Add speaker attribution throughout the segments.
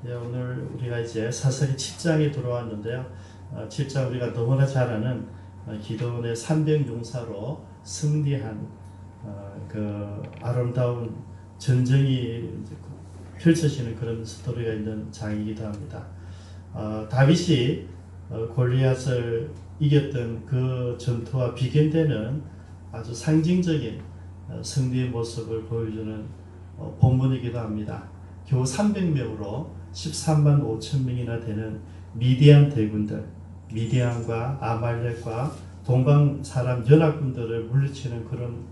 Speaker 1: 네, 오늘 우리가 이제 사사기 7장에 들어왔는데요. 7장 우리가 너무나 잘 아는 기드온의 300용사로 승리한 그 아름다운 전쟁이 펼쳐지는 그런 스토리가 있는 장이기도 합니다. 다윗이 골리앗을 이겼던 그 전투와 비견되는 아주 상징적인 승리의 모습을 보여주는 본문이기도 합니다. 겨우 300명으로 13만 5천 명이나 되는 미디안 대군들, 미디안과 아말렉과 동방 사람 연합군들을 물리치는 그런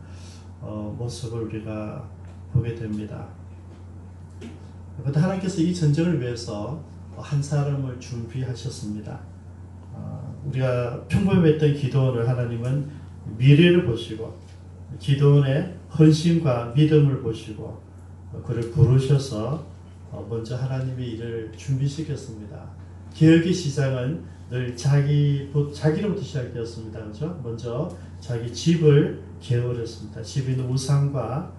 Speaker 1: 모습을 우리가 보게 됩니다. 그런데 하나님께서 이 전쟁을 위해서 한 사람을 준비하셨습니다. 우리가 평범했던 기드온을 하나님은 미래를 보시고 기드온의 헌신과 믿음을 보시고 그를 부르셔서 먼저 하나님이 이를 준비시켰습니다. 개혁의 시작은 늘 자기로부터 시작되었습니다. 그렇죠? 먼저 자기 집을 개혁했습니다. 집에 있는 우상과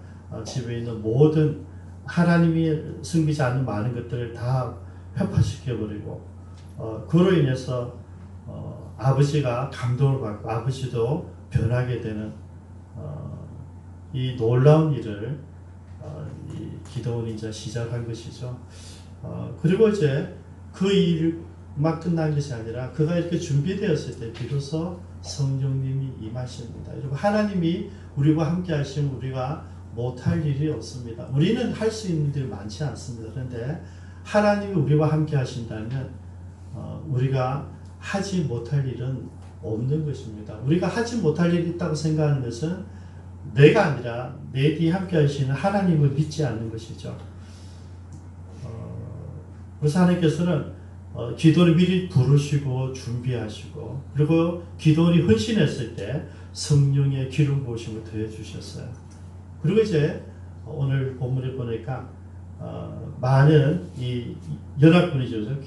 Speaker 1: 집에 있는 모든 하나님이 섬기지 않는 많은 것들을 다 회파시켜버리고 그로 인해서 아버지가 감동을 받고 아버지도 변하게 되는 이 놀라운 일을 이 기드온이 이제 시작한 것이죠. 그리고 이제 그 일이 막 끝난 것이 아니라 그가 이렇게 준비되었을 때 비로소 성령님이 임하십니다. 여러분, 하나님이 우리와 함께 하시면 우리가 못할 일이 없습니다. 우리는 할 수 있는 일이 많지 않습니다. 그런데 하나님이 우리와 함께 하신다면 우리가 하지 못할 일은 없는 것입니다. 우리가 하지 못할 일이 있다고 생각하는 것은 내가 아니라 내 뒤에 함께 하시는 하나님을 믿지 않는 것이죠. 그래서 하나님께서는 기도를 미리 부르시고 준비하시고 그리고 기도를 헌신했을 때 성령의 기름 부으심을 더해 주셨어요. 그리고 이제 오늘 본문에 보니까 많은 이 연합군이죠.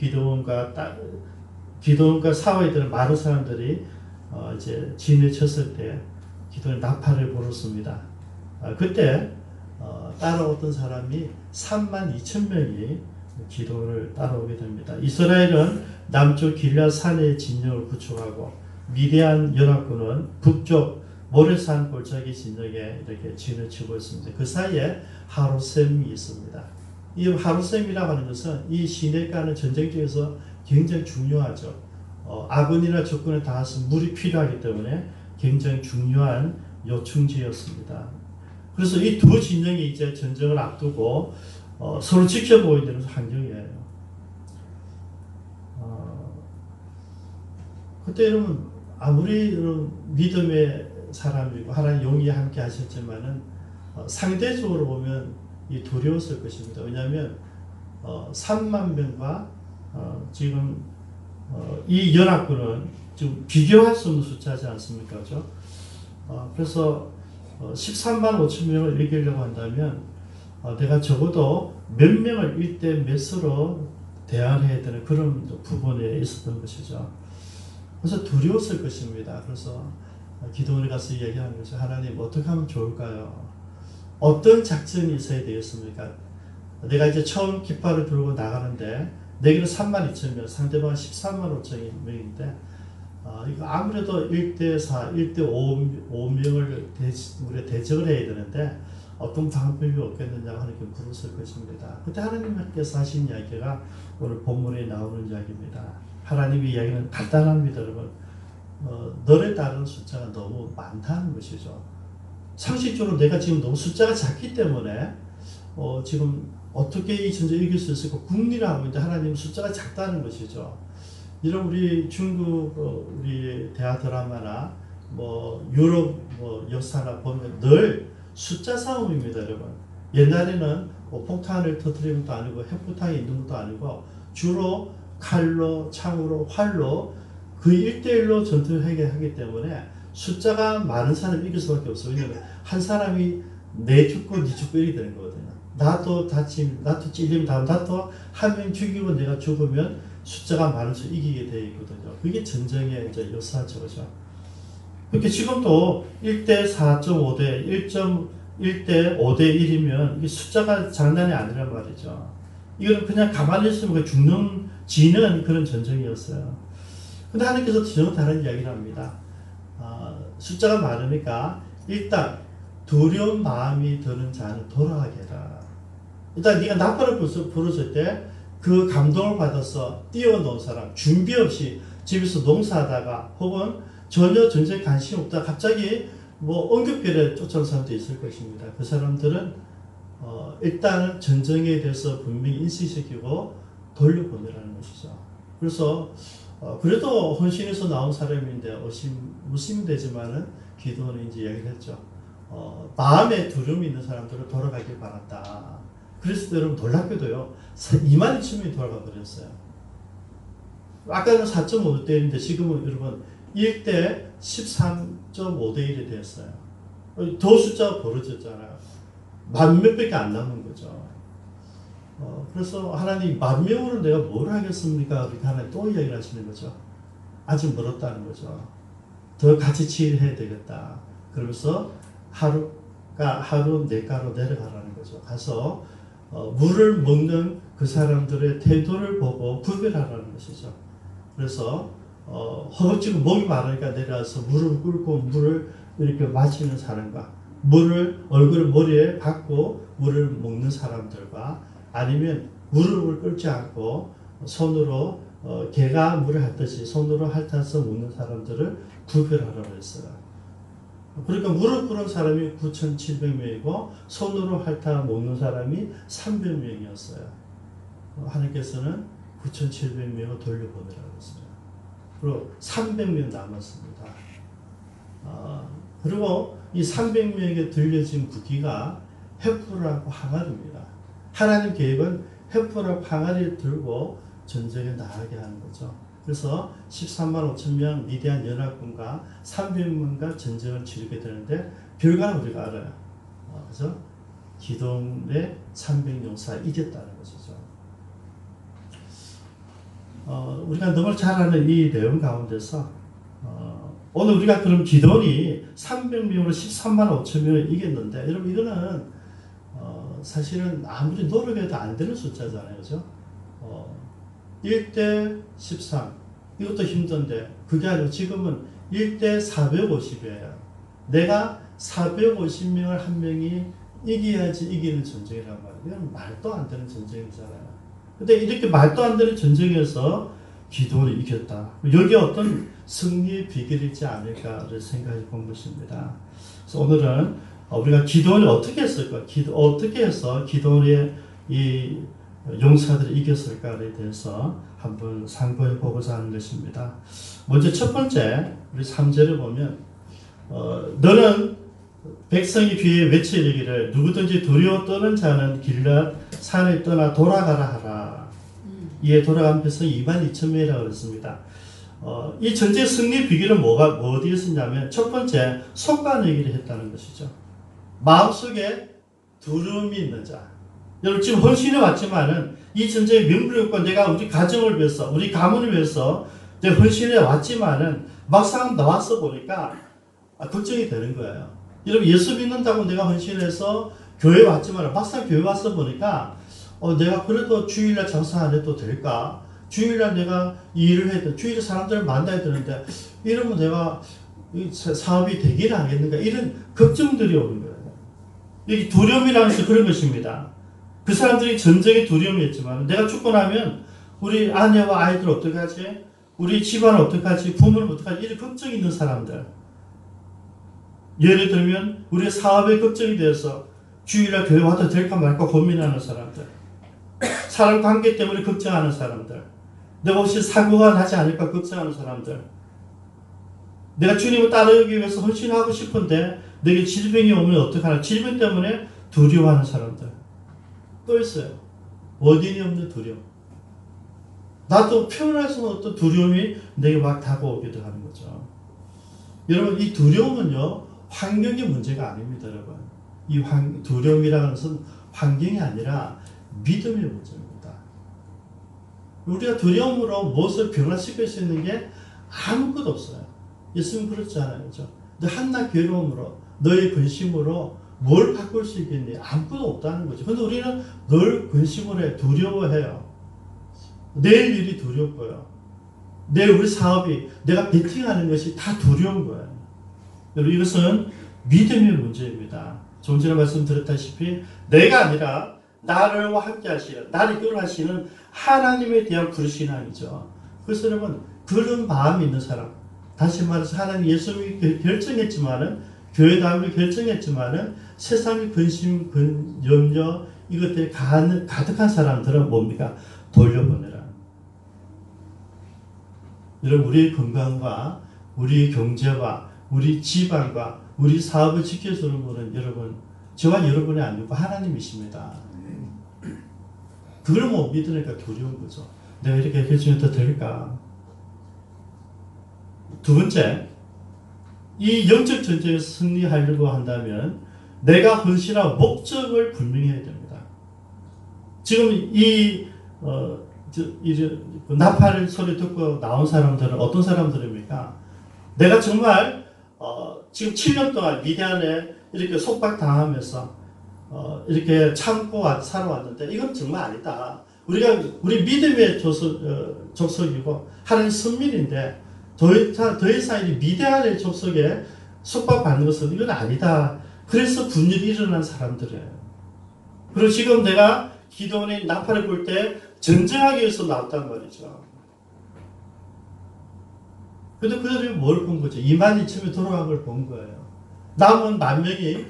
Speaker 1: 기드온과 싸워있던 많은 사람들이 이제 진을 쳤을 때 기드온이 나팔을 불었습니다. 그때 따라오던 사람이 3만 2천 명이 기드온을 따라오게 됩니다. 이스라엘은 남쪽 길앗 산에 진영을 구축하고 미디안 연합군은 북쪽 모레산 골짜기 진영에 이렇게 진을 치고 있습니다. 그 사이에 하루셈이 있습니다. 이 하루셈이라고 하는 것은 이 시내가는 전쟁 중에서 굉장히 중요하죠. 아군이나 적군을 닿아서 물이 필요하기 때문에 굉장히 중요한 요충지였습니다. 그래서 이 두 진영이 이제 전쟁을 앞두고 서로 지켜보고 있는 환경이에요. 그때 여러분 아무리 믿음의 사람이고 하나님 용이 함께 하셨지만은 상대적으로 보면 이 두려웠을 것입니다. 왜냐하면 3만 명과 지금 이 연합군은 지금 비교할 수 없는 숫자지 않습니까? 그렇죠? 그래서 13만 5천 명을 이기려고 한다면 내가 적어도 몇 명을 1대 몇으로 대항해야 되는 그런 부분에 있었던 것이죠. 그래서 두려웠을 것입니다. 그래서 기도원에 가서 얘기하는 거죠. 하나님 어떻게 하면 좋을까요? 어떤 작전이 있어야 되겠습니까? 내가 이제 처음 깃발을 들고 나가는데 내게는 3만 2천 명, 상대방은 13만 5천 명인데 이거 아무래도 1대4, 1대5명을 우리가 대적을 해야 되는데 어떤 방법이 없겠느냐고 하나님께 물었을 것입니다. 그때 하나님께서 하신 이야기가 오늘 본문에 나오는 이야기입니다. 하나님의 이야기는 간단합니다, 여러분. 너를 따르는 숫자가 너무 많다는 것이죠. 상식적으로 내가 지금 너무 숫자가 작기 때문에 지금 어떻게 이 전쟁을 이길 수 있을까 궁리를 하고 있는데 하나님은 숫자가 작다는 것이죠. 이런 우리 중국 우리 대하 드라마나 유럽 역사나 보면 늘 숫자 싸움입니다, 여러분. 옛날에는 폭탄을 터뜨리는 것도 아니고 핵폭탄이 있는 것도 아니고 주로 칼로, 창으로, 활로 그 1대1로 전투를 하기 때문에 숫자가 많은 사람이 이길 수밖에 없어요. 왜냐하면 한 사람이 내 죽고 네 죽고 이렇게 되는 거거든요. 나도 찔리면 다음 나도 한 명 죽이고 내가 죽으면 숫자가 많을수록 이기게 되어 있거든요. 그게 전쟁의 이제 역사죠. 그죠? 그렇게 지금도 1대 4.5대 1대 5대 1이면 이게 숫자가 장난이 아니란 말이죠. 이거는 그냥 가만히 있으면 죽는, 지는 그런 전쟁이었어요. 근데 하나님께서 전혀 다른 이야기를 합니다. 숫자가 많으니까 일단 두려운 마음이 드는 자는 돌아가게 해라. 일단 네가 나팔을 부르실 때 그 감동을 받아서 뛰어놓은 사람, 준비 없이 집에서 농사하다가 혹은 전혀 전쟁에 관심 없다 갑자기 뭐 응급결에 쫓아온 사람도 있을 것입니다. 그 사람들은 일단은 전쟁에 대해서 분명히 인식시키고 돌려보내라는 것이죠. 그래서 그래도 헌신에서 나온 사람인데 의심이 되지만은 기도는 이제 얘기를 했죠. 마음에 두려움이 있는 사람들은 돌아가길 바란다. 그래서 여러분 놀랍게도요 22,000명이 돌아가 버렸어요. 아까는 4.5대 1인데 지금은 여러분 1대 13.5대 1이 되었어요. 더 숫자가 벌어졌잖아요. 10,000명밖에 안 남은 거죠. 그래서 하나님 10,000명으로 내가 뭘 하겠습니까? 그렇게 하나님 또 이야기를 하시는 거죠. 아직 멀었다는 거죠. 더 같이 치유해야 되겠다. 그러면서 하루가 하루 내가로 내려가라는 거죠. 가서 물을 먹는 그 사람들의 태도를 보고 구별하라는 것이죠. 그래서 허겁지겁 목이 마르니까 내려와서 물을 끓고 물을 이렇게 마시는 사람과 물을 얼굴 머리에 받고 물을 먹는 사람들과 아니면 무릎을 꿇지 않고 손으로 개가 물을 핥듯이 손으로 핥아서 먹는 사람들을 구별하라고 했어요. 그러니까 무릎 꿇은 사람이 9,700명이고 손으로 핥아 먹는 사람이 300명이었어요. 하나님께서는 9,700명을 돌려보내라고 했어요. 그리고 300명 남았습니다. 그리고 이 300명에게 들려진 무기가 횃불하고 항아리입니다. 하나님 계획은 횃불하고 항아리를 들고 전쟁에 나가게 하는 거죠. 그래서 13만 5천 명 미디안 연합군과 300명과 전쟁을 치르게 되는데 결과는 우리가 알아요. 그래서 기돔의 300용사가 이겼다는 것이죠. 우리가 너무 잘 아는 이 내용 가운데서 오늘 우리가 그럼 기돔이 300명으로 13만 5천 명을 이겼는데 여러분 이거는 사실은 아무리 노력해도 안 되는 숫자잖아요. 그죠? 1대 13 이것도 힘든데 그게 아니고 지금은 1대 450이에요. 내가 450명을 한 명이 이겨야지 이기는 전쟁이란 말이에요. 이건 말도 안 되는 전쟁이잖아요. 근데 이렇게 말도 안 되는 전쟁에서 기도를 이겼다. 여기 어떤 승리의 비결이지 않을까를 생각해 본 것입니다. 그래서 오늘은 우리가 기도를 어떻게 했을까? 어떻게 해서 기도의 이 용사들이 이겼을까에 대해서 한번 상고해 보고자 하는 것입니다. 먼저 첫 번째 우리 3절을 보면 너는 백성이 귀에 외치기를 누구든지 두려워 떠는 자는 길랏 산에 떠나 돌아가라 하라. 이에 돌아간 백성이 22,000명이라고 그랬습니다. 이 전쟁 승리 비결은 어디였었냐면 첫 번째 속간내기를 했다는 것이죠. 마음속에 두려움이 있는 자. 여러분 지금 헌신해 왔지만은 이 전쟁의 명분이 없고 내가 우리 가정을 위해서 우리 가문을 위해서 내가 헌신해 왔지만은 막상 나와서 보니까 걱정이 되는 거예요. 여러분 예수 믿는다고 내가 헌신해서 교회 왔지만 막상 교회 와서 보니까 내가 그래도 주일날 장사 안 해도 될까? 주일날 내가 이 일을 해야 돼. 주일에 사람들을 만나야 되는데 이러면 내가 사업이 되기를 하겠는가? 이런 걱정들이 오는 거예요. 이 두려움이라는 것은 그런 것입니다. 그 사람들이 전쟁의 두려움이었지만 내가 죽고 나면 우리 아내와 아이들 어떻게 하지? 우리 집안 어떻게 하지? 부모는 어떻게 하지? 이런 걱정이 있는 사람들. 예를 들면 우리 사업에 걱정이 되어서 주일날 교회 와도 될까 말까 고민하는 사람들. 사람 관계 때문에 걱정하는 사람들. 내가 혹시 사고가 나지 않을까 걱정하는 사람들. 내가 주님을 따르기 위해서 헌신하고 싶은데 내게 질병이 오면 어떡하나. 질병 때문에 두려워하는 사람들. 또 있어요. 원인이 없는 두려움. 나도 표현할 수 없는 어떤 두려움이 내게 막 다가오기도 하는 거죠. 여러분 이 두려움은요. 환경의 문제가 아닙니다. 여러분. 이 두려움이라는 것은 환경이 아니라 믿음의 문제입니다. 우리가 두려움으로 무엇을 변화시킬 수 있는 게 아무것도 없어요. 예수님 그렇지 않아요. 그렇죠? 너 한낱 괴로움으로 너의 근심으로 뭘 바꿀 수 있겠니? 아무것도 없다는 거죠. 근데 우리는 늘 근심을 해. 두려워해요. 내일 일이 두렵고요. 내일 우리 사업이, 내가 베팅하는 것이 다 두려운 거예요. 여러분, 이것은 믿음의 문제입니다. 좀 전에 말씀드렸다시피 내가 아니라 나를 함께 하시는, 나를 이끌어 하시는 하나님에 대한 불신앙이죠. 그래서 여러분, 그런 마음이 있는 사람, 다시 말해서 하나님 예수님이 결정했지만은, 교회 다음을 결정했지만은 세상의 근심, 염려 이것들이 가득한 사람들은 뭡니까? 돌려보내라. 여러분, 우리의 건강과 우리의 경제와 우리 집안과 우리 사업을 지켜주는 분은 여러분, 저와 여러분이 아니고 하나님이십니다. 그걸 못 믿으니까 두려운 거죠. 내가 이렇게 결정해도 될까? 두 번째, 이 영적 전쟁에서 승리하려고 한다면 내가 헌신한 목적을 분명히 해야 됩니다. 지금 나팔 소리 듣고 나온 사람들은 어떤 사람들입니까? 내가 정말 지금 7년 동안 미디안에 이렇게 속박당하면서 이렇게 참고 살아왔는데 이건 정말 아니다. 우리 믿음의 족속이고 하나님 선민인데 더 이상 이 미디안의 족속에 속박받는 것은 이건 아니다. 그래서 분열이 일어난 사람들이에요. 그리고 지금 내가 기도원의 나팔을 볼 때 전쟁하기 위해서 나왔단 말이죠. 근데 그들이 뭘 본 거죠? 22,000이 돌아간 걸 본 거예요. 남은 10,000명이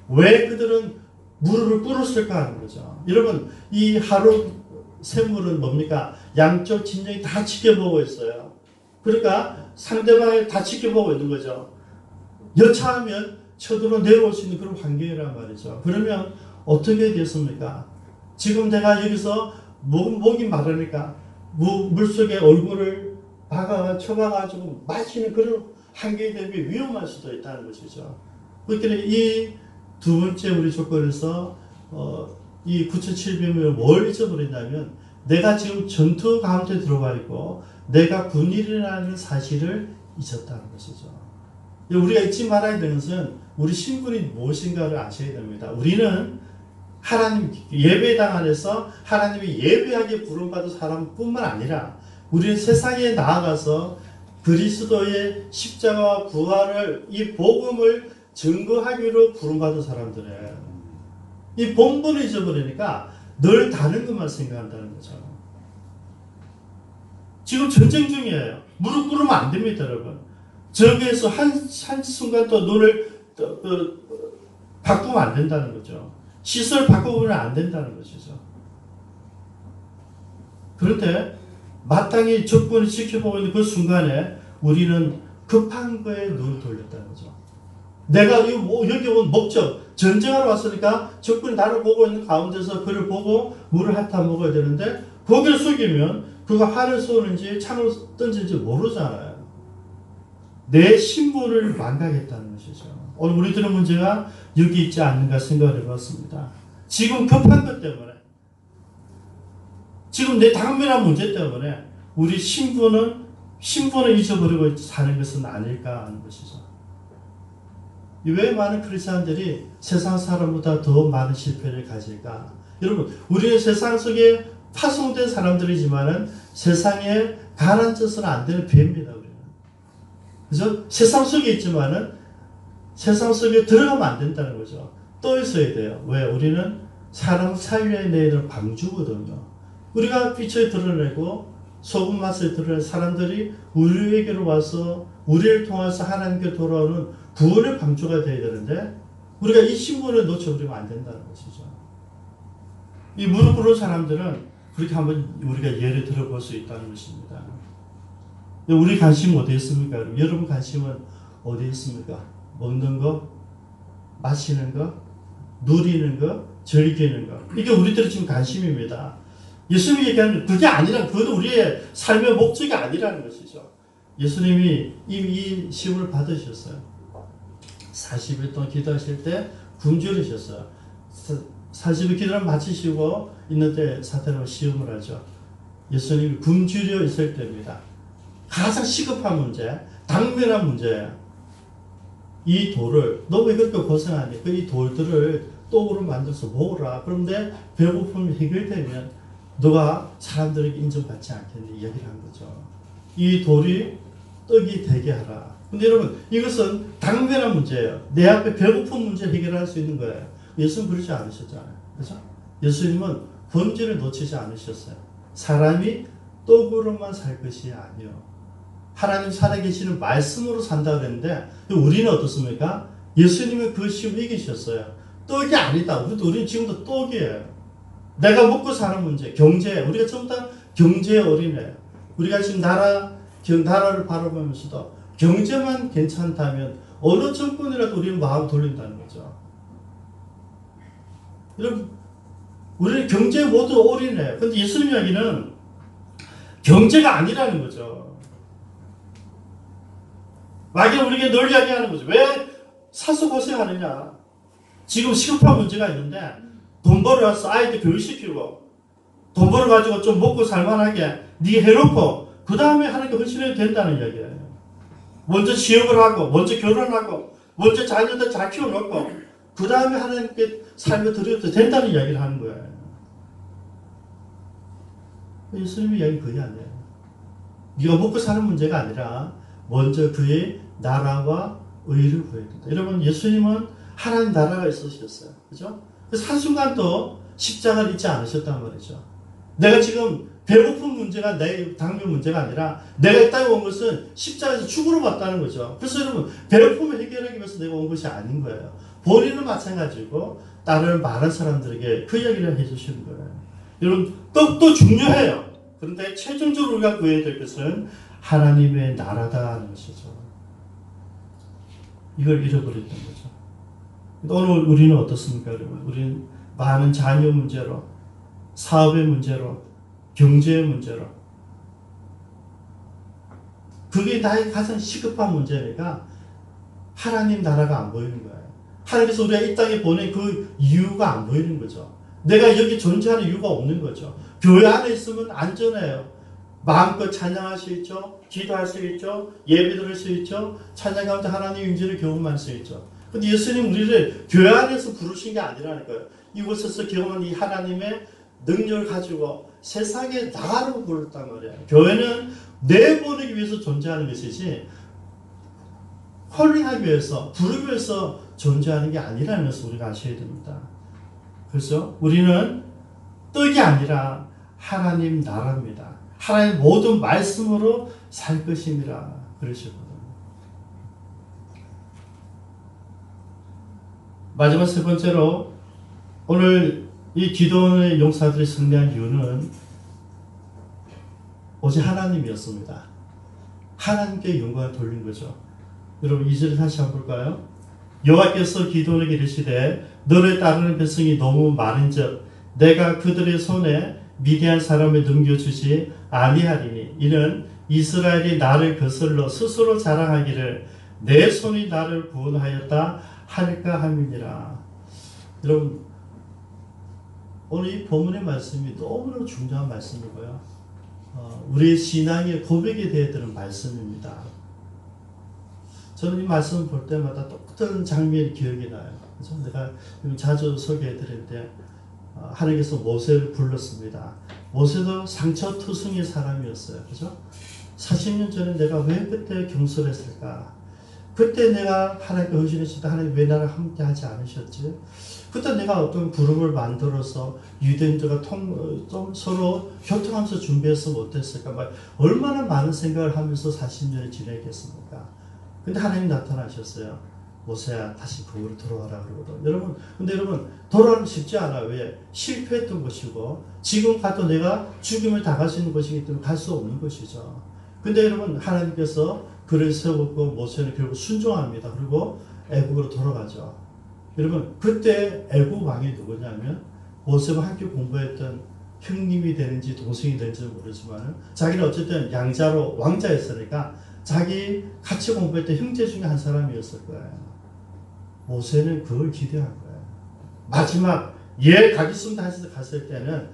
Speaker 1: 왜 그들은 무릎을 꿇었을까 하는 거죠. 여러분, 이 하루 샘물은 뭡니까? 양쪽 진영이 다 지켜보고 있어요. 그러니까 상대방이 다 지켜보고 있는 거죠. 여차하면 쳐들어 내려올 수 있는 그런 환경이란 말이죠. 그러면 어떻게 됐습니까? 지금 내가 여기서 목이 마르니까 물속에 얼굴을 쳐박아가지고 마시는 그런 환경이 되면 위험할 수도 있다는 것이죠. 그렇기 때문에 이 두 번째 우리 조건에서 이 9,700명을 뭘 잊어버린다면 내가 지금 전투 가운데 들어가 있고 내가 군인이라는 사실을 잊었다는 것이죠. 우리가 잊지 말아야 되는 것은 우리 신분이 무엇인가를 아셔야 됩니다. 우리는 하나님 예배당 안에서 하나님이 예배하게 부름받은 사람뿐만 아니라 우리는 세상에 나아가서 그리스도의 십자가와 부활을 이 복음을 증거하기로 부름받은 사람들이에요. 이 본분을 잊어버리니까 늘 다른 것만 생각한다는 거죠. 지금 전쟁 중이에요. 무릎 꿇으면 안 됩니다, 여러분. 저기에서 한 순간 또 눈을 바꾸면 안 된다는 거죠. 시설 바꾸면 안 된다는 것이죠. 그런데 마땅히 적군을 지켜보고 있는 그 순간에 우리는 급한 거에 눈을 돌렸다는 거죠. 내가 여기 온 목적, 전쟁하러 왔으니까 적군이 나를 보고 있는 가운데서 그를 보고 물을 핥아 먹어야 되는데 고개를 숙이면 그가 활을 쏘는지 창을 던지는지 모르잖아요. 내 신분을 망각했다는 것이죠. 오늘 우리 들은 문제가 여기 있지 않는가 생각을 해봤습니다. 지금 급한 것 때문에, 지금 내 당면한 문제 때문에 우리 신분을 잊어버리고 사는 것은 아닐까 하는 것이죠. 왜 많은 크리스찬들이 세상 사람보다 더 많은 실패를 가질까? 여러분, 우리는 세상 속에 파송된 사람들이지만은 세상에 가라앉아서는 안 되는 배입니다. 우리는. 그죠? 세상 속에 있지만은 세상 속에 들어가면 안 된다는 거죠. 떠 있어야 돼요. 왜? 우리는 사람 사이에 내는 방주거든요. 우리가 빛을 드러내고 소금 맛을 드러낸 사람들이 우리에게로 와서 우리를 통해서 하나님께 돌아오는 구원의 방주가 되어야 되는데 우리가 이 신분을 놓쳐버리면 안 된다는 것이죠. 이 무릎 꿇은 사람들은 그렇게 한번 우리가 예를 들어볼 수 있다는 것입니다. 우리 관심은 어디에 있습니까? 여러분 관심은 어디에 있습니까? 먹는 거, 마시는 거, 누리는 거, 즐기는 거. 이게 우리들의 지금 관심입니다. 예수님이 얘기하는 그게 아니라 그건 우리의 삶의 목적이 아니라는 것이죠. 예수님이 이미 이 시험을 받으셨어요. 40일 동안 기도하실 때 굶주리셨어요. 40일 기도를 마치시고 있는데 사탄은 시험을 하죠. 예수님이 굶주려 있을 때입니다. 가장 시급한 문제, 당면한 문제예요. 이 돌을 너 왜 그렇게 고생하니? 이 돌들을 떡으로 만들어서 먹어라. 그런데 배고픔이 해결되면 너가 사람들에게 인정받지 않겠니? 이야기를 한 거죠. 이 돌이 떡이 되게 하라. 근데 여러분 이것은 당면한 문제예요. 내 앞에 배고픈 문제 해결할 수 있는 거예요. 예수는 그러지 않으셨잖아요. 그렇죠? 예수님은 본질을 놓치지 않으셨어요. 사람이 떡으로만 살 것이 아니요. 하나님 살아계시는 말씀으로 산다 그랬는데 우리는 어떻습니까? 예수님은 그 시험을 이기셨어요. 떡이 아니다. 우리는 지금도 떡이에요. 내가 먹고 사는 문제, 경제. 우리가 전부 다 경제의 어린애예요. 우리가 지금 나라를 바라보면서도 경제만 괜찮다면 어느 정권이라도 우리는 마음 돌린다는 거죠. 여러분, 우리는 경제에 모두 올인해요. 그런데 예수님 이야기는 경제가 아니라는 거죠. 마귀는 우리에게 늘 이야기하는 거죠. 왜 사서 고생하느냐. 지금 시급한 문제가 있는데 돈 벌어서 아이들 교육시키고 돈 벌어가지고 좀 먹고 살만하게 네 해놓고 그 다음에 하나님께 헌신해도 된다는 이야기예요. 먼저 취업을 하고 먼저 결혼하고 먼저 자녀들 잘 키워놓고 그 다음에 하나님께 삶을 드려도 된다는 이야기를 하는 거예요. 예수님의 이야기는 그게 아니에요. 네가 먹고 사는 문제가 아니라 먼저 그의 나라와 의를 구해야 된다. 여러분 예수님은 하나님 나라가 있으셨어요. 그죠? 그래서 한순간도 십자가를 잊지 않으셨단 말이죠. 내가 지금 배고픈 문제가 내 당면 문제가 아니라 내가 이 땅에 온 것은 십자가에서 죽으러 왔다는 거죠. 그래서 여러분 배고픔을 해결하기 위해서 내가 온 것이 아닌 거예요. 본인은 마찬가지고 다른 많은 사람들에게 그 이야기를 해주시는 거예요. 여러분 떡도 중요해요. 그런데 최종적으로 우리가 구해야 될 것은 하나님의 나라다는 것이죠. 이걸 잃어버렸던 거죠. 오늘 우리는 어떻습니까, 여러분? 우리는 많은 자녀 문제로, 사업의 문제로, 경제의 문제로. 그게 나의 가장 시급한 문제니까 하나님 나라가 안 보이는 거예요. 하나님께서 우리가 이 땅에 보낸 그 이유가 안 보이는 거죠. 내가 여기 존재하는 이유가 없는 거죠. 교회 안에 있으면 안전해요. 마음껏 찬양할 수 있죠. 기도할 수 있죠. 예배 드릴 수 있죠. 찬양 가운데 하나님의 임재를 경험할 수 있죠. 근데 예수님 우리를 교회 안에서 부르신 게 아니라는 거예요. 이곳에서 경험한 이 하나님의 능력을 가지고 세상에 나가라고 불렀단 말이에요. 교회는 내보내기 위해서 존재하는 것이지 컬링하기 위해서, 부르기 위해서 존재하는 게 아니라는 것을 우리가 아셔야 됩니다. 그래서 우리는 떡이 아니라 하나님 나라입니다. 하나님 모든 말씀으로 살 것입니다. 그러시거든요. 마지막 세 번째로 오늘 이 기도원의 용사들이 승리한 이유는 오직 하나님이었습니다. 하나님께 영광을 돌린 거죠. 여러분 2절 다시 한번 볼까요? 여호와께서 기도원에게 이르시되 너를 따르는 백성이 너무 많은즉 내가 그들의 손에 미디안 사람을 넘겨주지 아니하리니 이는 이스라엘이 나를 거슬러 스스로 자랑하기를 내 손이 나를 구원하였다 할까 함이니라. 여러분 오늘 이 본문의 말씀이 너무나 중요한 말씀이고요. 우리의 신앙의 고백에 대해 드는 말씀입니다. 저는 이 말씀을 볼 때마다 똑같은 장면이 기억이 나요. 그래서 내가 자주 소개해 드릴 때 하나님께서 모세를 불렀습니다. 모세도 상처투성이의 사람이었어요. 그죠? 40년 전에 내가 왜 그때 경솔했을까? 그때 내가 하나님께 헌신했을 때 하나님 왜 나를 함께 하지 않으셨지? 그때 내가 어떤 그룹을 만들어서 유대인들과 좀 서로 교통하면서 준비했으면 어땠을까? 얼마나 많은 생각을 하면서 40년을 지내겠습니까? 근데 하나님 나타나셨어요. 모세야 다시 거기로 돌아와라 그러거든. 여러분, 근데 여러분 돌아오면 쉽지 않아요. 왜? 실패했던 것이고 지금 가도 내가 죽임을 당할 수 있는 것이기 때문에 갈 수 없는 것이죠. 근데 여러분 하나님께서 그를 세웠고 모세는 결국 순종합니다. 그리고 애국으로 돌아가죠. 여러분 그때 애국 왕이 누구냐면 모세와 함께 공부했던 형님이 되는지 동생이 되는지 모르지만 자기는 어쨌든 양자로 왕자였으니까 자기 같이 공부했던 형제 중에 한 사람이었을 거예요. 모세는 그걸 기대한 거예요. 마지막 가겠습니다 해서 갔을 때는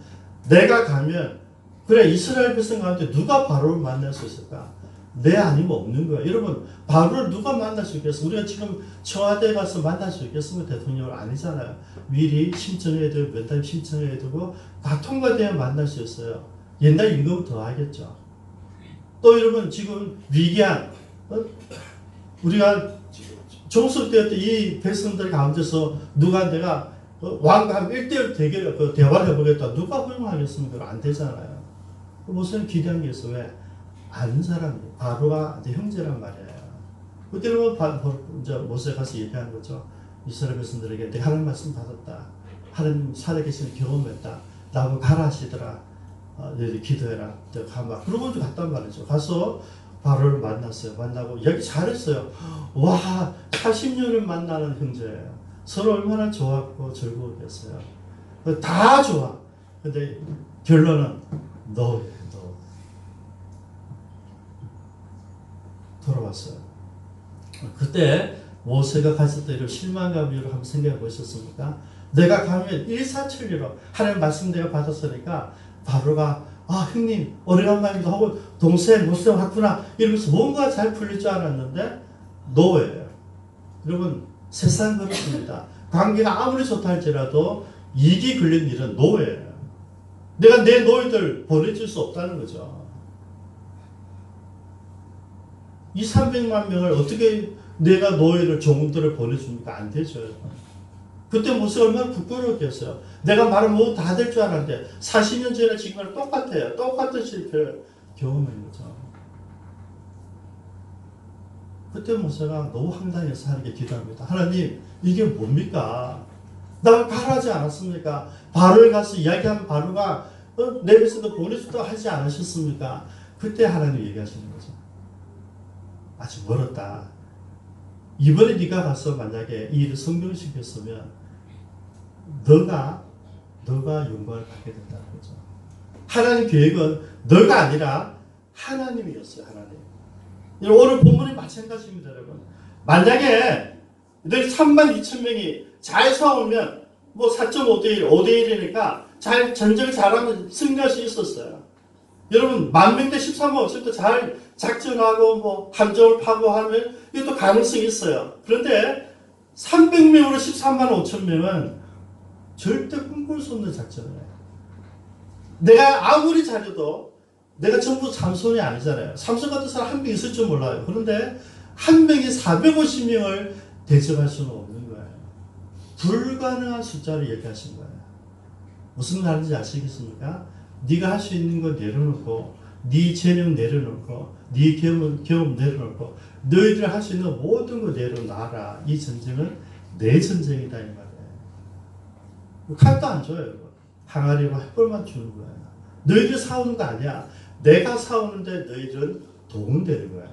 Speaker 1: 내가 가면 그래 이스라엘 백성 가운데 누가 바로를 만날 수 있을까? 내 아니면 없는 거야. 여러분, 바로를 누가 만날 수 있겠어? 우리가 지금 청와대에 가서 만날 수 있겠습니까? 대통령을 아니잖아요. 미리 신청해야 되고, 몇 달 신청해야 되고, 다 통과돼야 만날 수 있어요. 옛날 임금 더 하겠죠. 또 여러분, 지금 위기한, 우리가 종속 때였던 이 백성들 가운데서 누가 내가 왕과 한 1대1 대결, 대화를 해보겠다. 누가 허용하겠습니까? 안 되잖아요. 무슨 기대한 게 있어. 왜? 아는 사람이 바로가 내 형제란 말이에요. 그때는 이제 모세가 가서 얘기한 거죠. 이스라엘 백성들에게 내가 하나님 말씀 받았다. 하나님 살아계신 경험했다. 나보고 가라 하시더라. 너희들 기도해라. 가마. 그러고 이제 갔단 말이죠. 가서 바로를 만났어요. 만나고 얘기 잘했어요. 와, 40년을 만나는 형제예요. 서로 얼마나 좋았고 즐거웠겠어요. 다 좋아. 근데 결론은 너예요. 너. 돌아왔어요. 그때 모세가 가졌던 이런 실망감을 한번 생각해 보셨습니까? 내가 가면 일사천리로 하나님 말씀 내가 받았으니까 바로가 형님 오래간만입니다 하고 동생 모세가 왔구나 이러면서 뭔가 잘 풀릴 줄 알았는데 노예예요. 여러분 세상 그렇습니다. 관계가 아무리 좋다 할지라도 이익이 걸린 일은 노예예요. 내가 내 노예들 보내줄 수 없다는 거죠. 이 300만 명을 어떻게 내가 노예를 종들을 보내줍니까? 안 되죠. 그때 모세가 얼마나 부끄러웠겠어요. 내가 말하면 뭐 다 될 줄 알았는데 40년 전에 지금이랑 똑같아요. 똑같은 실패를 경험한 거죠. 그때 모세가 너무 황당해서 하나님께 기도합니다. 하나님 이게 뭡니까? 나 가라하지 않았습니까? 바로에 가서 이야기하면 바로가 내 백성도 보내주다 하지 않으셨습니까? 그때 하나님 얘기하시는 거죠. 아직 멀었다. 이번에 네가 가서 만약에 이 일을 성공시켰으면 너가 영광을 받게 된다는 거죠. 하나님 계획은 너가 아니라 하나님이었어요. 하나님. 오늘 본문이 마찬가지입니다. 여러분. 만약에 너희 32,000명이 잘 싸우면 뭐 4.5대1, 5대1이니까 잘 전쟁을 잘하면 승리할 수 있었어요. 여러분 10,000명 대 13만 5천 잘 작전하고 뭐 함정을 파고 하면 이것도 가능성이 있어요. 그런데 300명으로 13만 5천 명은 절대 꿈꿀 수 없는 작전이에요. 내가 아무리 잘해도 내가 전부 삼손이 아니잖아요. 삼손 같은 사람 한 명 있을 줄 몰라요. 그런데 한 명이 450명을 대적할 수는 없는 거예요. 불가능한 숫자를 얘기하신 거예요. 무슨 말인지 아시겠습니까? 네가 할 수 있는 거 내려놓고 네 재능 내려놓고 네 경험 내려놓고 너희들 할 수 있는 모든 거 내려놔라. 이 전쟁은 내 전쟁이다 이 말이에요. 칼도 안 줘요. 항아리로 햇불만 주는 거예요. 너희들 싸우는 거 아니야. 내가 싸우는데 너희들은 동원되는 거예요.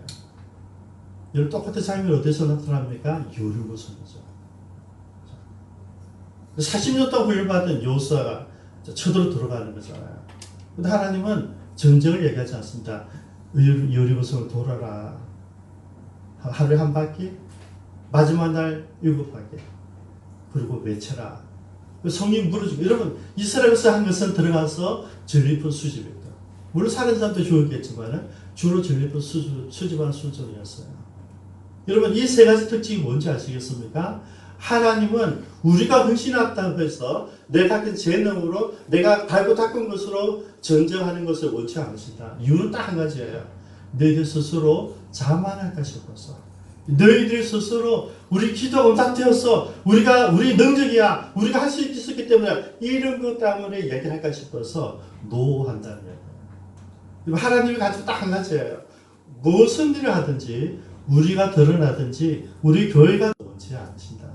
Speaker 1: 여러분 똑같은 장면이 어디서 나타납니까? 여리고성이죠. 40년 동안 훈련받은 여호수아가 쳐들어 들어가는 거잖아요. 근데 하나님은 전쟁을 얘기하지 않습니다. 여리고성을 돌아라. 하루에 한 바퀴, 마지막 날 7바퀴. 그리고 외쳐라. 성령 물어주고. 여러분 이스라엘에서 한 것은 들어가서 전리품 수집했다. 물론 사는 사람도 좋았겠지만 주로 전리품 수집하는 순전이었어요. 여러분 이 세 가지 특징이 뭔지 아시겠습니까? 하나님은 우리가 헌신했다고 해서 내 닦은 재능으로 내가 밟고 닦은 것으로 전쟁하는 것을 원치 않으신다. 이유는 딱 한 가지예요. 너희들 스스로 자만할까 싶어서. 너희들 스스로 우리 기도가 응답되었어. 우리 능력이야. 우리가 할 수 있었기 때문에 이런 것 때문에 얘기를 할까 싶어서 노한다는 얘기예요. 하나님이 가지고 딱 한 가지예요. 무슨 일을 하든지 우리가 드러나든지 우리 교회가 원치 않으신다.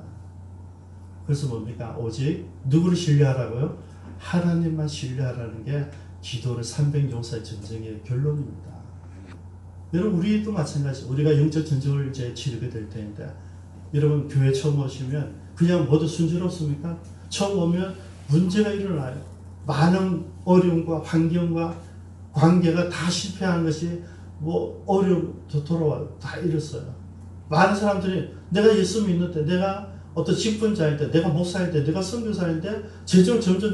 Speaker 1: 그래서 뭡니까? 오직 누구를 신뢰하라고요? 하나님만 신뢰하라는 게 기도를 300용사의 전쟁의 결론입니다. 여러분 우리도 마찬가지. 우리가 영적 전쟁을 이제 치르게 될 텐데 여러분 교회 처음 오시면 그냥 모두 순조롭습니까? 처음 오면 문제가 일어나요. 많은 어려움과 환경과 관계가 다 실패하는 것이 뭐 어려움도 돌아와요. 다 이랬어요. 많은 사람들이 내가 예수 믿는데 내가 어떤 직분자일 때 내가 목사일 때 내가 선교사일 때 재정 점점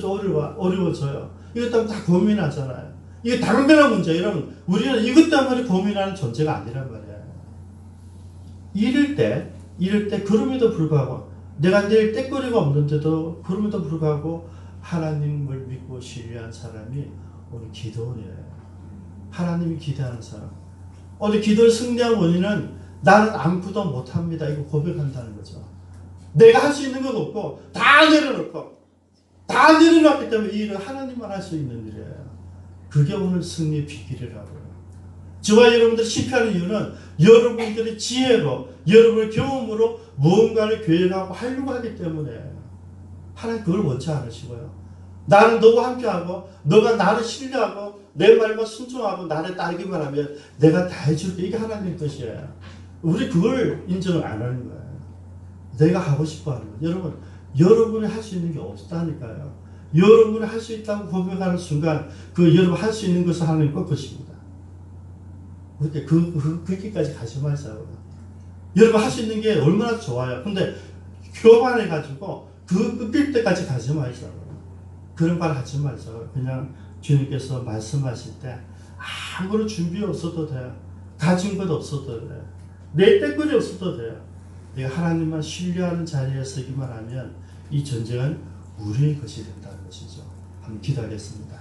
Speaker 1: 어려워져요. 이것 때문에 다 고민하잖아요. 이게 당연한 문제예요. 여러분, 우리는 이것 때문에 고민하는 존재가 아니란 말이에요. 이럴 때 그럼에도 불구하고 내가 내일 떼거리가 없는데도 그럼에도 불구하고 하나님을 믿고 신뢰한 사람이 오늘 기도원이에요. 하나님이 기대하는 사람. 오늘 기도를 승리한 원인은 나는 아무것도 못합니다. 이거 고백한다는 거죠. 내가 할 수 있는 건 없고 다 내려놨기 때문에 이 일은 하나님만 할 수 있는 일이에요. 그게 오늘 승리의 비결이라고요. 저와 여러분들이 실패하는 이유는 여러분들의 지혜로, 여러분의 경험으로 무언가를 계획하고 하려고 하기 때문에 하나님 그걸 원치 않으시고요. 나는 너와 함께하고 너가 나를 신뢰하고 내 말만 순종하고 나를 따르기만 하면 내가 다 해줄게. 이게 하나님의 뜻이에요. 우리 그걸 인정을 안 하는 거예요. 내가 하고 싶어 하는 거예요. 여러분, 여러분이 할 수 있는 게 없다니까요. 여러분이 할 수 있다고 고백하는 순간 그 여러분 할 수 있는 것을 하나님 꺾으십니다. 그렇게 그렇게까지 가지 마세요. 여러분 할 수 있는 게 얼마나 좋아요. 근데 교만해가지고 그 꺾일 때까지 가지 마세요. 그런 말 하지 마세요. 그냥 주님께서 말씀하실 때 아무런 준비 없어도 돼요. 가진 것 없어도 돼요. 내 떼거리 없어도 돼요. 내가 하나님만 신뢰하는 자리에 서기만 하면 이 전쟁은 우리의 것이 된다는 것이죠. 한번 기도하겠습니다.